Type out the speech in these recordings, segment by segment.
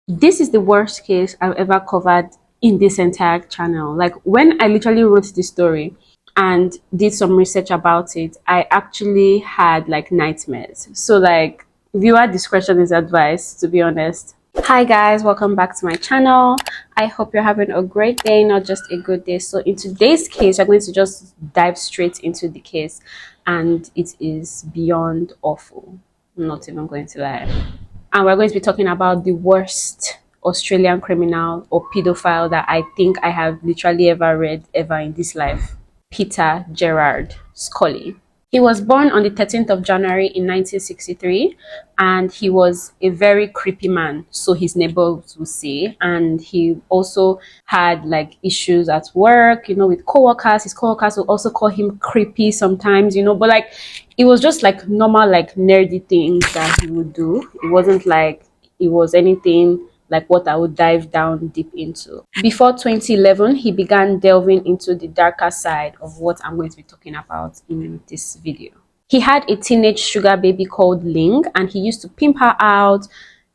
This is the worst case I've ever covered in this entire channel. Like, when I literally wrote the story and did some research about it, I actually had like nightmares. So like, viewer discretion is advised, to be honest. Hi guys, welcome back to my channel. I hope you're having a great day, not just a good day. So in today's case, we're going to just dive straight into the case, and it is beyond awful. I'm not even going to lie. And we're going to be talking about the worst Australian criminal or pedophile that I think I have literally ever read ever in this life. Peter Gerard Scully. He was born on the 13th of January in 1963, and he was a very creepy man, so his neighbors would say. And he also had like issues at work, with coworkers. His coworkers would also call him creepy sometimes, but like it was just like normal, like nerdy things that he would do. It wasn't like it was anything like what I would dive down deep into. Before 2011, he began delving into the darker side of what I'm going to be talking about in this video. He had a teenage sugar baby called Ling, and he used to pimp her out,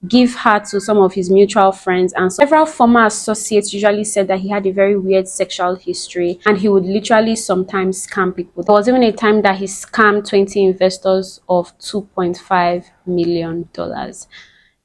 give her to some of his mutual friends, and several former associates usually said that he had a very weird sexual history, and he would literally sometimes scam people. There was even a time that he scammed 20 investors of $2.5 million.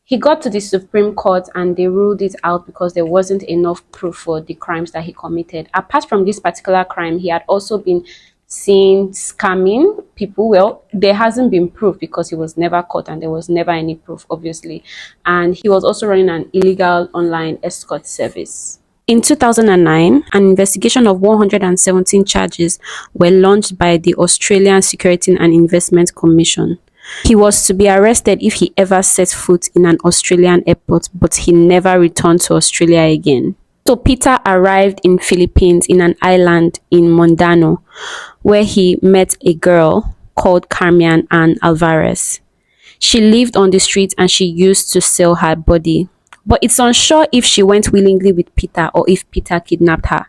He got to the Supreme Court and they ruled it out because there wasn't enough proof for the crimes that he committed. Apart from this particular crime, he had also been seen scamming people. Well, there hasn't been proof because he was never caught and there was never any proof, obviously. And he was also running an illegal online escort service. In 2009, an investigation of 117 charges were launched by the Australian Securities and Investment Commission. He was to be arrested if he ever set foot in an Australian airport, but he never returned to Australia again. So Peter arrived in Philippines in an island in Mondano, where he met a girl called Carmian Ann Alvarez. She lived on the street and she used to sell her body, but it's unsure if she went willingly with Peter or if Peter kidnapped her.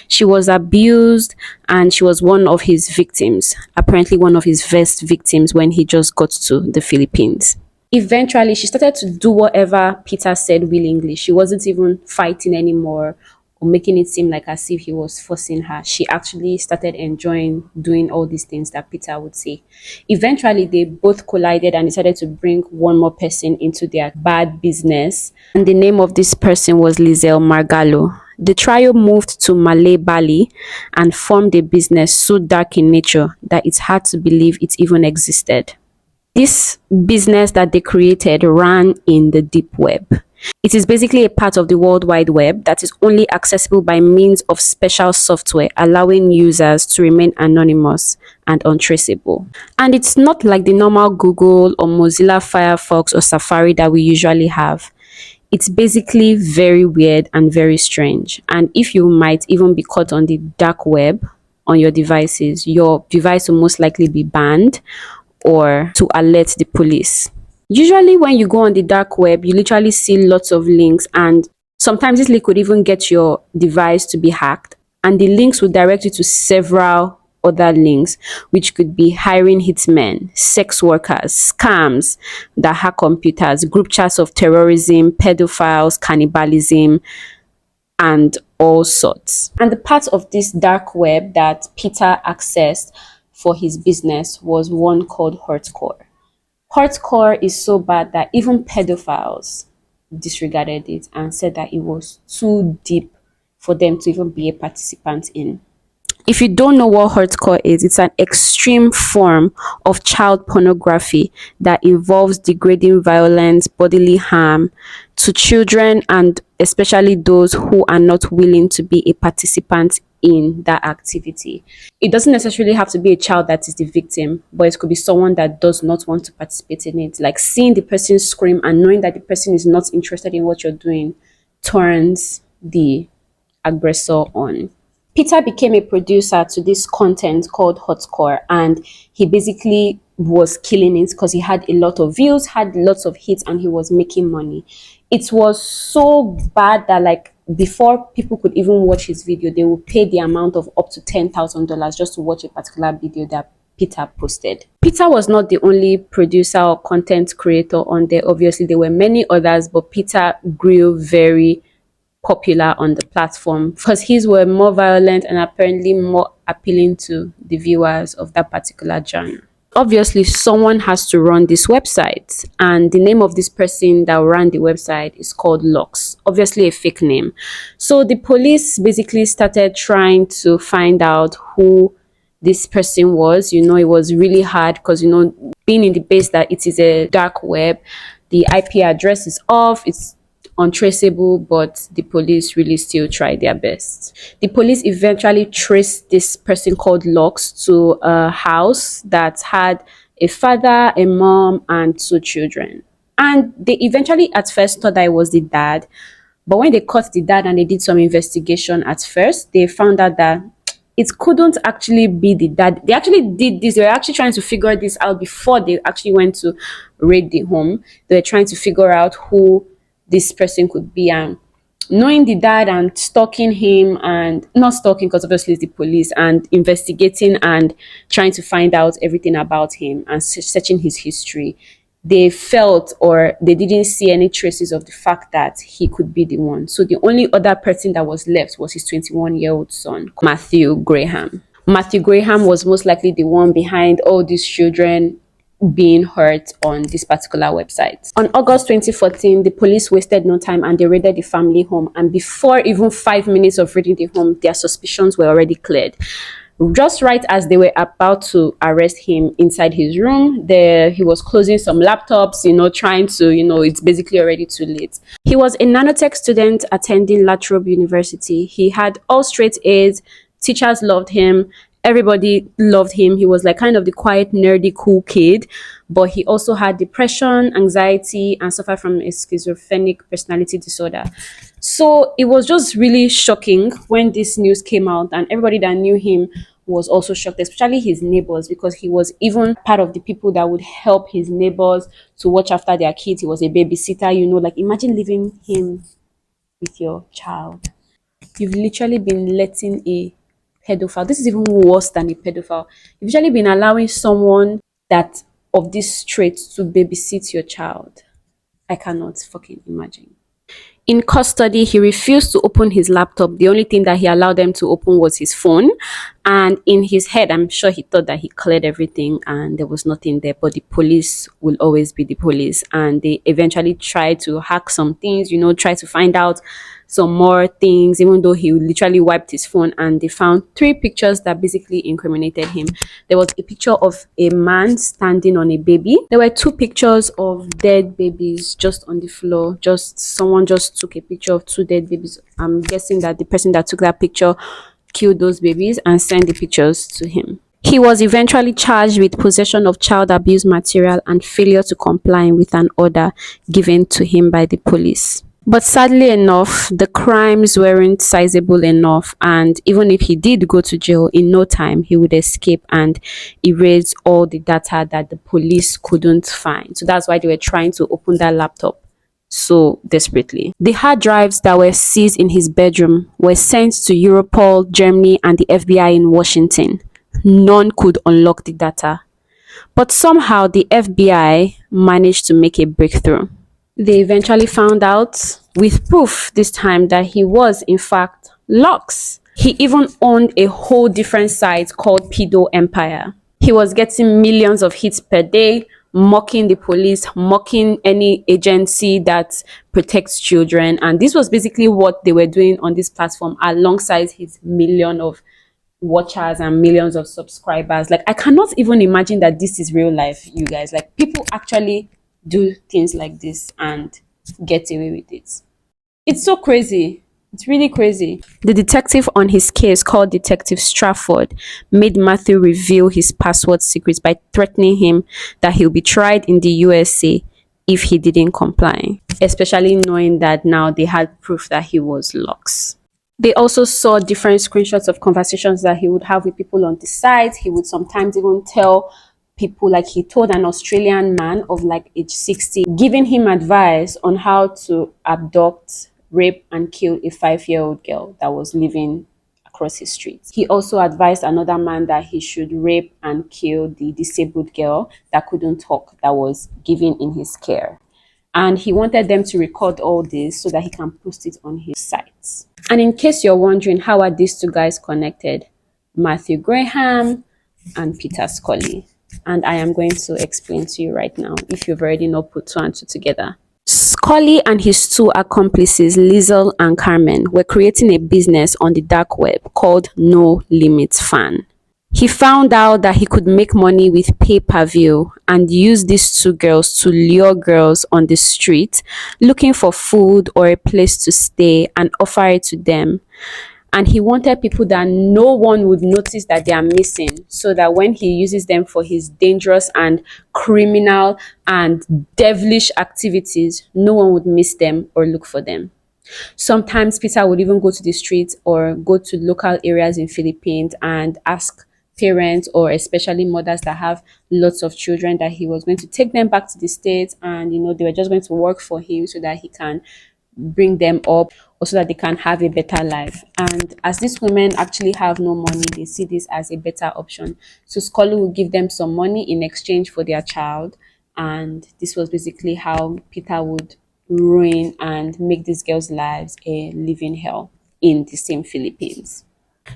She was abused and she was one of his victims, apparently one of his first victims when he just got to the Philippines. Eventually, she started to do whatever Peter said willingly. She wasn't even fighting anymore or making it seem like as if he was forcing her. She actually started enjoying doing all these things that Peter would say. Eventually, they both collided and decided to bring one more person into their bad business. And the name of this person was Lizelle Margallo. The trio moved to Malay Bali and formed a business so dark in nature that it's hard to believe it even existed. This business that they created ran in the deep web. It is basically a part of the World Wide Web that is only accessible by means of special software, allowing users to remain anonymous and untraceable. And it's not like the normal Google or Mozilla Firefox or Safari that we usually have. It's basically very weird and very strange. And if you might even be caught on the dark web on your devices, your device will most likely be banned or to alert the police. Usually when you go on the dark web, you literally see lots of links, and sometimes this link could even get your device to be hacked, and the links will direct you to several other links, which could be hiring hitmen, sex workers, scams that hack computers, group chats of terrorism, pedophiles, cannibalism, and all sorts. And the part of this dark web that Peter accessed for his business was one called Hardcore. Hardcore is so bad that even pedophiles disregarded it and said that it was too deep for them to even be a participant in. If you don't know what hardcore is, it's an extreme form of child pornography that involves degrading violence, bodily harm to children, and especially those who are not willing to be a participant in that activity. It doesn't necessarily have to be a child that is the victim, but it could be someone that does not want to participate in it. Like seeing the person scream and knowing that the person is not interested in what you're doing turns the aggressor on. Peter became a producer to this content called Hotcore, and he basically was killing it because he had a lot of views, had lots of hits, and he was making money. It was so bad that like before people could even watch his video, they would pay the amount of up to $10,000 just to watch a particular video that Peter posted. Peter was not the only producer or content creator on there. Obviously, there were many others, but Peter grew very popular on the platform because his were more violent and apparently more appealing to the viewers of that particular genre. Obviously, someone has to run this website, and the name of this person that ran the website is called Lux, obviously a fake name. So the police basically started trying to find out who this person was. It was really hard because, being in the base that it is a dark web, the IP address is off, it's untraceable, but the police really still tried their best. The police eventually traced this person called Lux to a house that had a father, a mom, and two children. And they eventually at first thought that it was the dad. But when they caught the dad and they did some investigation at first, they found out that it couldn't actually be the dad. They actually did this. They were actually trying to figure this out before they actually went to raid the home. They were trying to figure out who this person could be, and knowing the dad and stalking him, and not stalking because obviously it's the police, and investigating and trying to find out everything about him and searching his history, they felt, or they didn't see any traces of the fact that he could be the one. So the only other person that was left was his 21-year-old son, Matthew Graham. Matthew Graham was most likely the one behind all these children being hurt on this particular website. On August 2014, the police wasted no time and they raided the family home. And before even 5 minutes of raiding the home, their suspicions were already cleared. Just right as they were about to arrest him inside his room, he was closing some laptops, trying to, it's basically already too late. He was a nanotech student attending La Trobe University. He had all straight A's. Teachers loved him. Everybody loved him. He was like kind of the quiet, nerdy, cool kid, but he also had depression, anxiety, and suffered from a schizophrenic personality disorder. So it was just really shocking when this news came out, and everybody that knew him was also shocked, especially his neighbors, because he was even part of the people that would help his neighbors to watch after their kids. He was a babysitter, like imagine leaving him with your child. You've literally been letting a pedophile. This is even worse than a pedophile. You've usually been allowing someone that of this trait to babysit your child. I cannot fucking imagine. In custody, he refused to open his laptop. The only thing that he allowed them to open was his phone. And in his head, I'm sure he thought that he cleared everything and there was nothing there. But the police will always be the police. And they eventually tried to hack some things, try to find out some more things, even though he literally wiped his phone, and they found 3 pictures that basically incriminated him. There was a picture of a man standing on a baby. There were 2 pictures of dead babies just on the floor. Someone just took a picture of 2 dead babies. I'm guessing that the person that took that picture killed those babies and sent the pictures to him. He was eventually charged with possession of child abuse material and failure to comply with an order given to him by the police. But sadly enough, the crimes weren't sizable enough, and even if he did go to jail, in no time he would escape and erase all the data that the police couldn't find. So that's why they were trying to open that laptop so desperately. The hard drives that were seized in his bedroom were sent to Europol, Germany, and the FBI in Washington. None could unlock the data. But somehow the FBI managed to make a breakthrough. They eventually found out, with proof this time, that he was in fact Lux. He even owned a whole different site called Pedo Empire. He was getting millions of hits per day, mocking the police, mocking any agency that protects children. And this was basically what they were doing on this platform alongside his million of watchers and millions of subscribers. Like, I cannot even imagine that this is real life, you guys. Like, people actually do things like this and get away with it. It's so crazy. It's really crazy. The detective on his case, called Detective Strafford, made Matthew reveal his password secrets by threatening him that he'll be tried in the USA if he didn't comply, especially knowing that now they had proof that he was Lux. They also saw different screenshots of conversations that he would have with people on the site. He would sometimes even tell people, like he told an Australian man of like age 60, giving him advice on how to abduct, rape, and kill a 5-year-old girl that was living across his street. He also advised another man that he should rape and kill the disabled girl that couldn't talk, that was given in his care. And he wanted them to record all this so that he can post it on his sites. And in case you're wondering, how are these two guys connected? Matthew Graham and Peter Scully. And I am going to explain to you right now if you've already not put two and two together. Scully and his two accomplices, Liesl and Carmen, were creating a business on the dark web called No Limits Fan. He found out that he could make money with pay-per-view and use these two girls to lure girls on the street looking for food or a place to stay and offer it to them. And he wanted people that no one would notice that they are missing, so that when he uses them for his dangerous and criminal and devilish activities, no one would miss them or look for them. Sometimes Peter would even go to the streets or go to local areas in Philippines and ask parents, or especially mothers that have lots of children, that he was going to take them back to the States, and they were just going to work for him so that he can bring them up, or so that they can have a better life. And as these women actually have no money, they see this as a better option. So Scully will give them some money in exchange for their child. And this was basically how Peter would ruin and make these girls' lives a living hell in the same Philippines.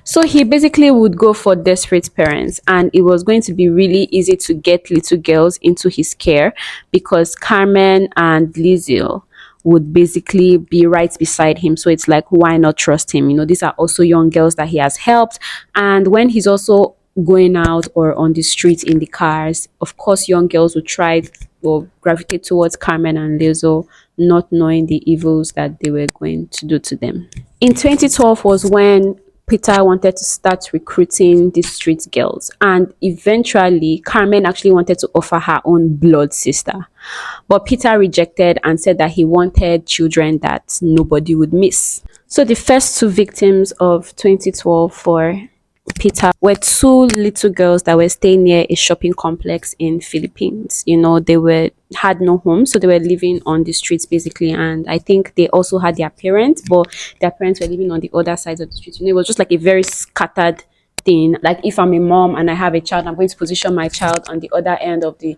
So he basically would go for desperate parents, and it was going to be really easy to get little girls into his care because Carmen and Liesl would basically be right beside him. So it's like, why not trust him? These are also young girls that he has helped. And when he's also going out or on the streets in the cars, of course, young girls would try or gravitate towards Carmen and Liesl, not knowing the evils that they were going to do to them. In 2012 was when Peter wanted to start recruiting these street girls, and eventually Carmen actually wanted to offer her own blood sister, but Peter rejected and said that he wanted children that nobody would miss. So the first two victims of 2012 for Peter were two little girls that were staying near a shopping complex in Philippines. They had no home, so they were living on the streets basically. And I think they also had their parents, but their parents were living on the other sides of the street. It was just like a very scattered thing. Like, if I'm a mom and I have a child, I'm going to position my child on the other end of the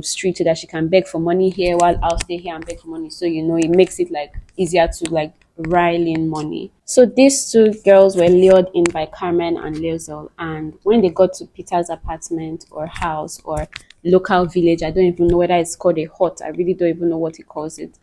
street so that she can beg for money here while I'll stay here and beg for money. So it makes it like easier to like rile in money. So these two girls were lured in by Carmen and Liesl, and when they got to Peter's apartment or house or local village, I don't even know whether it's called a hut, I really don't even know what he calls it.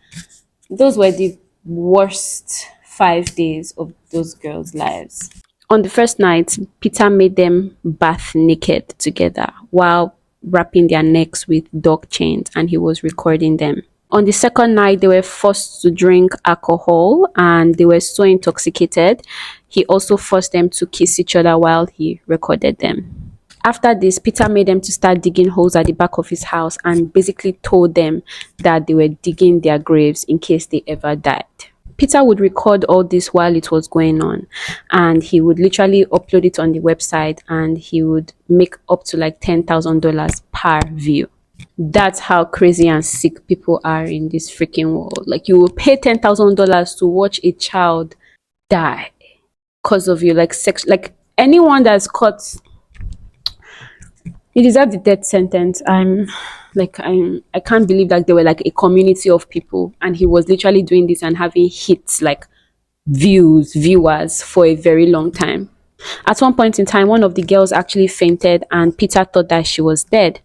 Those were the worst 5 days of those girls' lives. On the first night, Peter made them bath naked together while wrapping their necks with dog chains, and he was recording them. On the second night, they were forced to drink alcohol and they were so intoxicated. He also forced them to kiss each other while he recorded them. After this, Peter made them to start digging holes at the back of his house and basically told them that they were digging their graves in case they ever died. Peter would record all this while it was going on, and he would literally upload it on the website, and he would make up to like $10,000 per view. That's how crazy and sick people are in this freaking world. Like, you will pay $10,000 to watch a child die because of you. Like, like anyone that's caught, you deserve the death sentence. I can't believe that they were like a community of people, and he was literally doing this and having hits like viewers for a very long time. At one point in time, one of the girls actually fainted, and Peter thought that she was dead.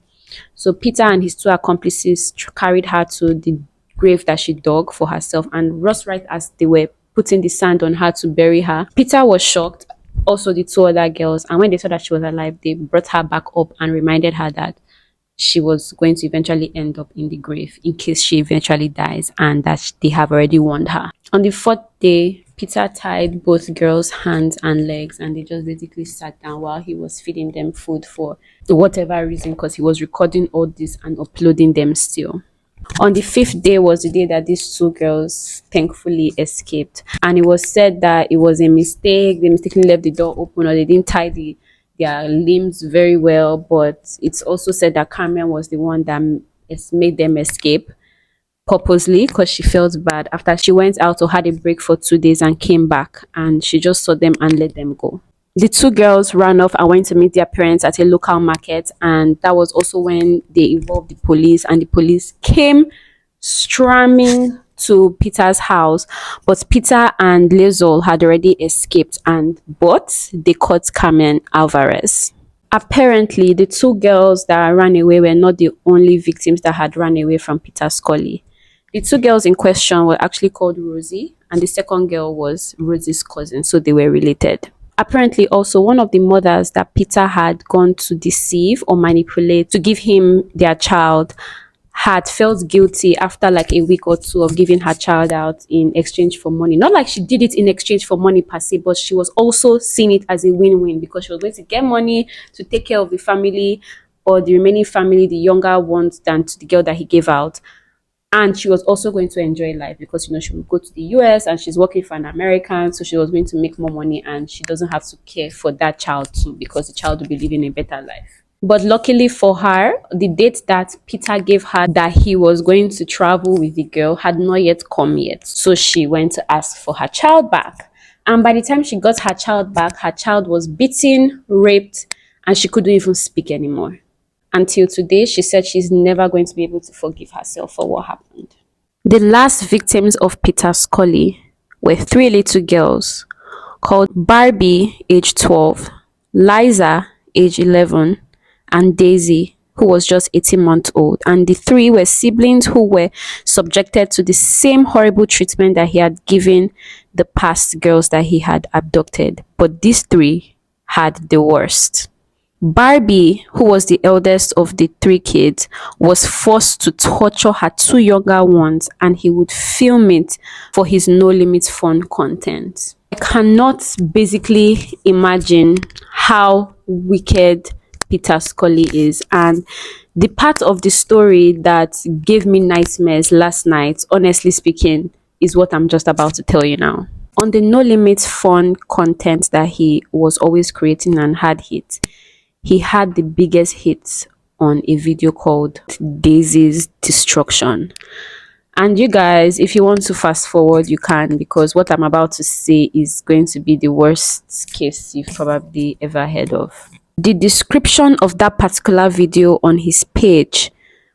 So Peter and his two accomplices carried her to the grave that she dug for herself, and just right as they were putting the sand on her to bury her, Peter was shocked, also the two other girls, and when they saw that she was alive, they brought her back up and reminded her that she was going to eventually end up in the grave in case she eventually dies, and that they have already warned her. On the fourth day, Peter tied both girls' hands and legs, and they just basically sat down while he was feeding them food for whatever reason, because he was recording all this and uploading them still. On the fifth day was the day that these two girls thankfully escaped, and it was said that it was a mistake. They mistakenly left the door open, or they didn't tie their limbs very well. But it's also said that Carmen was the one that made them escape. purposely because she felt bad after she went out or had a break for 2 days and came back, and she just saw them and let them go. The two girls ran off and went to meet their parents at a local market, and that was also when they involved the police, and the police came storming to Peter's house. But Peter and Liesl had already escaped, and but they caught Carmen Alvarez. Apparently, the two girls that ran away were not the only victims that had run away from Peter Scully. The two girls in question were actually called Rosie, and the second girl was Rosie's cousin, so they were related. Apparently, also, one of the mothers that Peter had gone to deceive or manipulate to give him their child had felt guilty after like a week or two of giving her child out in exchange for money. Not like she did it in exchange for money per se, but she was also seeing it as a win-win because she was going to get money to take care of the family or the remaining family, the younger ones, than to the girl that he gave out. And she was also going to enjoy life because, she would go to the US and she's working for an American. So she was going to make more money and she doesn't have to care for that child too because the child will be living a better life. But luckily for her, the date that Peter gave her that he was going to travel with the girl had not yet come yet. So she went to ask for her child back. And by the time she got her child back, her child was beaten, raped, and she couldn't even speak anymore. Until today, she said she's never going to be able to forgive herself for what happened. The last victims of Peter Scully were three little girls called Barbie, age 12, Liza, age 11, and Daisy, who was just 18 months old. And the three were siblings who were subjected to the same horrible treatment that he had given the past girls that he had abducted. But these three had the worst. Barbie, who was the eldest of the three kids, was forced to torture her two younger ones, and he would film it for his No Limit Fun content. I cannot basically imagine how wicked Peter Scully is, and the part of the story that gave me nightmares last night, honestly speaking, is what I'm just about to tell you now. On the No Limit Fun content that he was always creating and had hit, he had the biggest hits on a video called Daisy's Destruction. And you guys, if you want to fast forward, you can, because what I'm about to say is going to be the worst case you've probably ever heard of. The description of that particular video on his page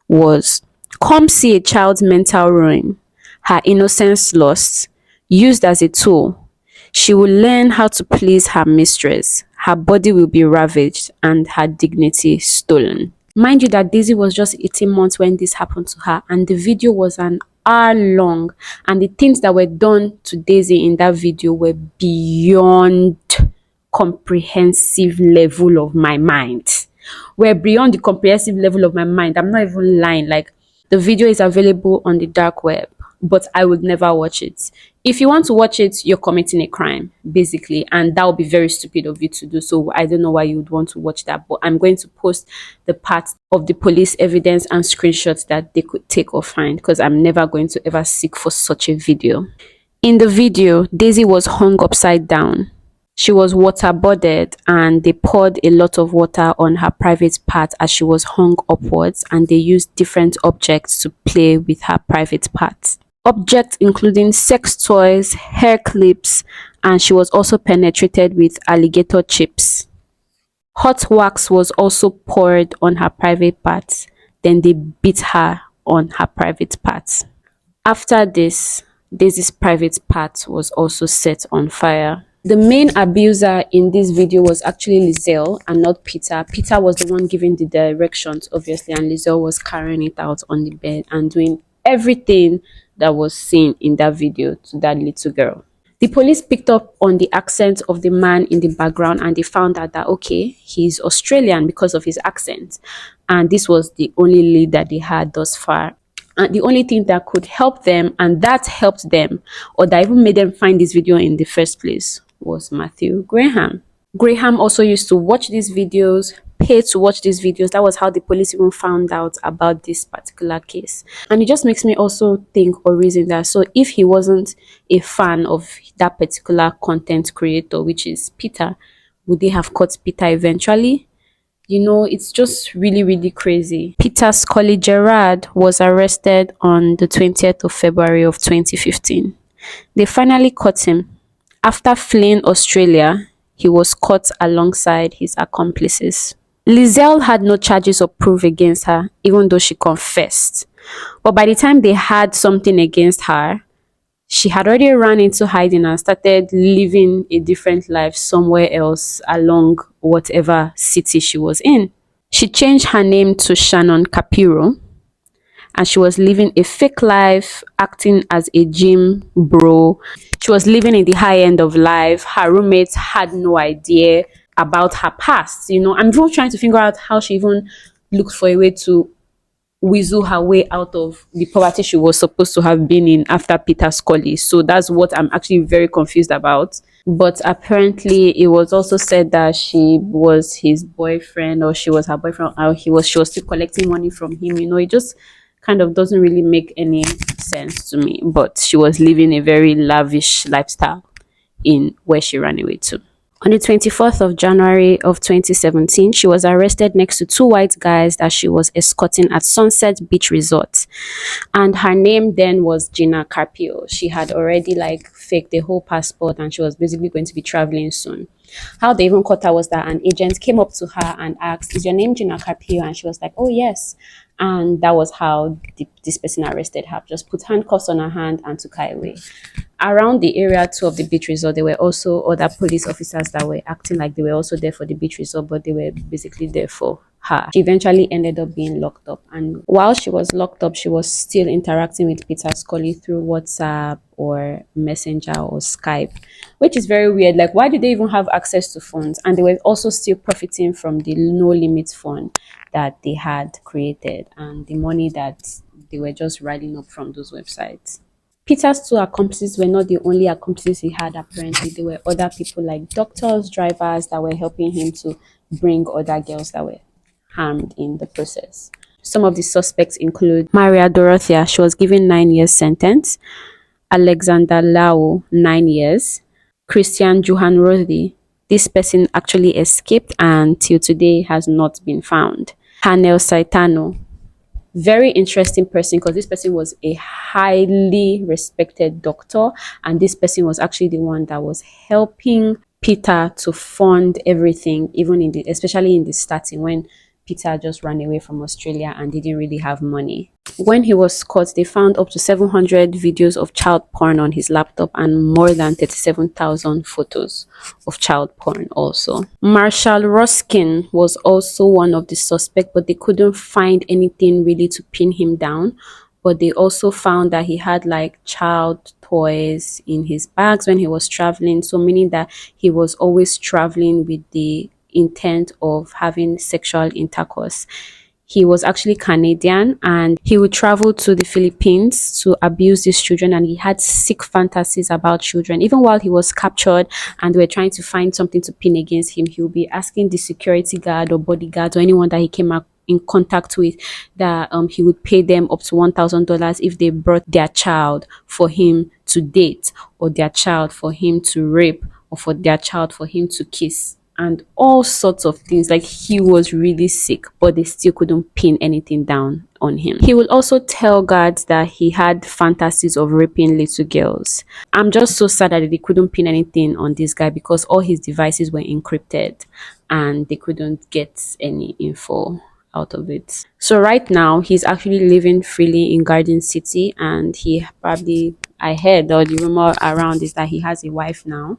was, "Come see a child's mental ruin, her innocence lost, used as a tool. She will learn how to please her mistress. Her body will be ravaged and her dignity stolen." Mind you that Daisy was just 18 months when this happened to her, and the video was an hour long, and the things that were done to Daisy in that video were beyond comprehensive level of my mind. We're beyond the comprehensive level of my mind. I'm not even lying. Like, the video is available on the dark web, but I would never watch it. If you want to watch it, you're committing a crime, basically, and that would be very stupid of you to do. So I don't know why you would want to watch that, but I'm going to post the part of the police evidence and screenshots that they could take or find, because I'm never going to ever seek for such a video. In the video, Daisy was hung upside down. She was waterboarded, and they poured a lot of water on her private part as she was hung upwards, and they used different objects to play with her private parts. Objects including sex toys, hair clips, and she was also penetrated with alligator chips. Hot wax was also poured on her private parts. Then they beat her on her private parts. After this, Daisy's private part was also set on fire. The main abuser in this video was actually Liesl and not Peter. Peter was the one giving the directions, obviously, and Liesl was carrying it out on the bed and doing everything that was seen in that video to that little girl. The police picked up on the accent of the man in the background, and they found out that, okay, he's Australian because of his accent. And this was the only lead that they had thus far. And the only thing that could help them, and that helped them, or that even made them find this video in the first place, was Matthew Graham. Graham also used to watch these videos, pay to watch these videos. That was how the police even found out about this particular case. And it just makes me also think or reason that, so if he wasn't a fan of that particular content creator, which is Peter, would they have caught Peter eventually? It's just really, really crazy. Peter Scully Gerard was arrested on the 20th of February of 2015. They finally caught him. After fleeing Australia, he was caught alongside his accomplices. Lizelle had no charges or proof against her, even though she confessed. But by the time they had something against her, she had already run into hiding and started living a different life somewhere else along whatever city she was in. She changed her name to Shannon Capiro, and she was living a fake life, acting as a gym bro. She was living in the high end of life. Her roommates had no idea about her past. I'm just trying to figure out how she even looked for a way to weasel her way out of the poverty she was supposed to have been in after Peter Scully. So that's what I'm actually very confused about. But apparently it was also said that she was his boyfriend, or she was her boyfriend, or she was still collecting money from him. It just kind of doesn't really make any sense to me. But she was living a very lavish lifestyle in where she ran away to. On the 24th of January of 2017, she was arrested next to two white guys that she was escorting at Sunset Beach Resort. And her name then was Gina Carpio. She had already faked the whole passport, and she was basically going to be traveling soon. How they even caught her was that an agent came up to her and asked, "Is your name Gina Carpio?" And she was like, "Oh, yes." And that was how this person arrested her. Just put handcuffs on her hand and took her away. Around the area too of the beach resort, there were also other police officers that were acting like they were also there for the beach resort, but they were basically there for her. She eventually ended up being locked up, and while she was locked up, she was still interacting with Peter Scully through WhatsApp or Messenger or Skype, which is very weird. Like, why did they even have access to phones? And they were also still profiting from the no limit fund that they had created and the money that they were just riding up from those websites. Peter's two accomplices were not the only accomplices he had, apparently. There were other people like doctors, drivers that were helping him to bring other girls that were harmed in the process. Some of the suspects include Maria Dorothea. She was given 9 years sentence. Alexander Lau, 9 years. Christian Johan Rothy. This person actually escaped and till today has not been found. Hanel Saitano. Very interesting person, because this person was a highly respected doctor, and this person was actually the one that was helping Peter to fund everything, especially in the starting when Peter just ran away from Australia and didn't really have money. When he was caught, they found up to 700 videos of child porn on his laptop and more than 37,000 photos of child porn also. Marshall Ruskin was also one of the suspects, but they couldn't find anything really to pin him down. But they also found that he had child toys in his bags when he was traveling, so meaning that he was always traveling with the intent of having sexual intercourse. He was actually Canadian, and he would travel to the Philippines to abuse these children, and he had sick fantasies about children. Even while he was captured and they were trying to find something to pin against him, he would be asking the security guard or bodyguard or anyone that he came in contact with that he would pay them up to $1,000 if they brought their child for him to date, or their child for him to rape, or for their child for him to kiss, and all sorts of things. He was really sick, but they still couldn't pin anything down on him. He would also tell guards that he had fantasies of raping little girls. I'm just so sad that they couldn't pin anything on this guy, because all his devices were encrypted and they couldn't get any info out of it. So right now he's actually living freely in Garden City, and I heard, or the rumor around is that he has a wife now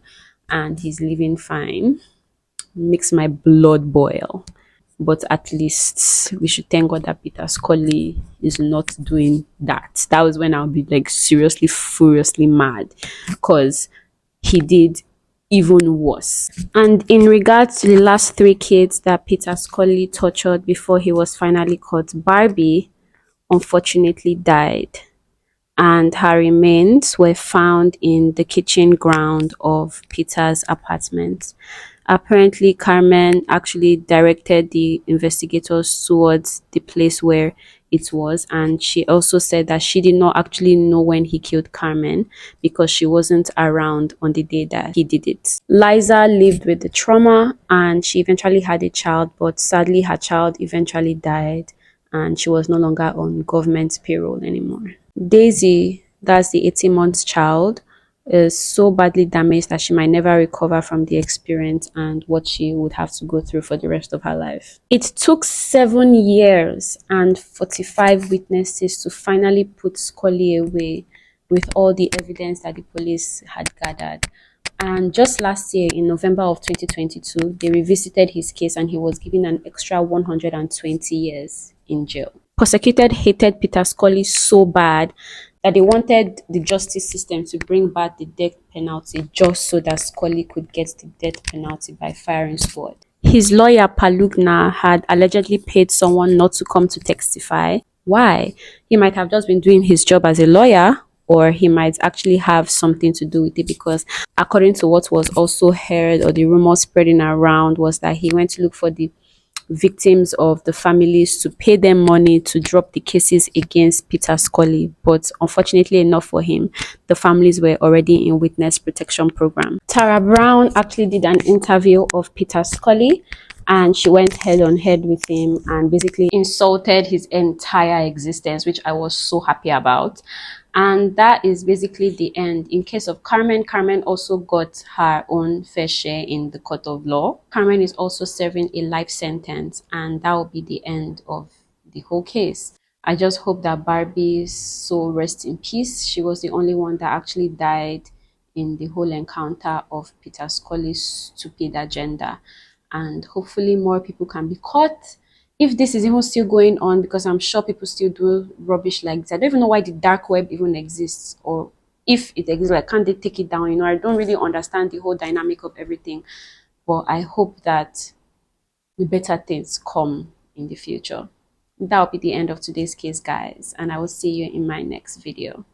and he's living fine. Makes my blood boil, but at least we should thank God that Peter Scully is not doing that. That was when I'll be seriously furiously mad, because he did even worse. And in regards to the last 3 kids that Peter Scully tortured before he was finally caught, Barbie unfortunately died, and her remains were found in the kitchen ground of Peter's apartment. Apparently, Carmen actually directed the investigators towards the place where it was, and she also said that she did not actually know when he killed Carmen because she wasn't around on the day that he did it. Liza lived with the trauma and she eventually had a child, but sadly her child eventually died and she was no longer on government payroll anymore. Daisy, that's the 18-month child, is so badly damaged that she might never recover from the experience and what she would have to go through for the rest of her life. It took 7 years and 45 witnesses to finally put Scully away with all the evidence that the police had gathered. And just last year, in November of 2022, they revisited his case and he was given an extra 120 years in jail. Prosecuted hated Peter Scully so bad that they wanted the justice system to bring back the death penalty just so that Scully could get the death penalty by firing squad. His lawyer, Palugna, had allegedly paid someone not to come to testify. Why? He might have just been doing his job as a lawyer, or he might actually have something to do with it, because according to what was also heard or the rumor spreading around was that he went to look for the victims of the families to pay them money to drop the cases against Peter Scully. But unfortunately enough for him, the families were already in witness protection program. Tara Brown actually did an interview of Peter Scully and she went head on head with him and basically insulted his entire existence, which I was so happy about. And that is basically the end. In case of Carmen, Carmen also got her own fair share in the court of law. Carmen is also serving a life sentence, and that will be the end of the whole case. I just hope that Barbie's soul rests in peace. She was the only one that actually died in the whole encounter of Peter Scully's stupid agenda. And hopefully more people can be caught, if this is even still going on, because I'm sure people still do rubbish like this. I don't even know why the dark web even exists, or if it exists, like, can't they take it down? You know, I don't really understand the whole dynamic of everything, but I hope that the better things come in the future. That will be the end of today's case, guys, and I will see you in my next video.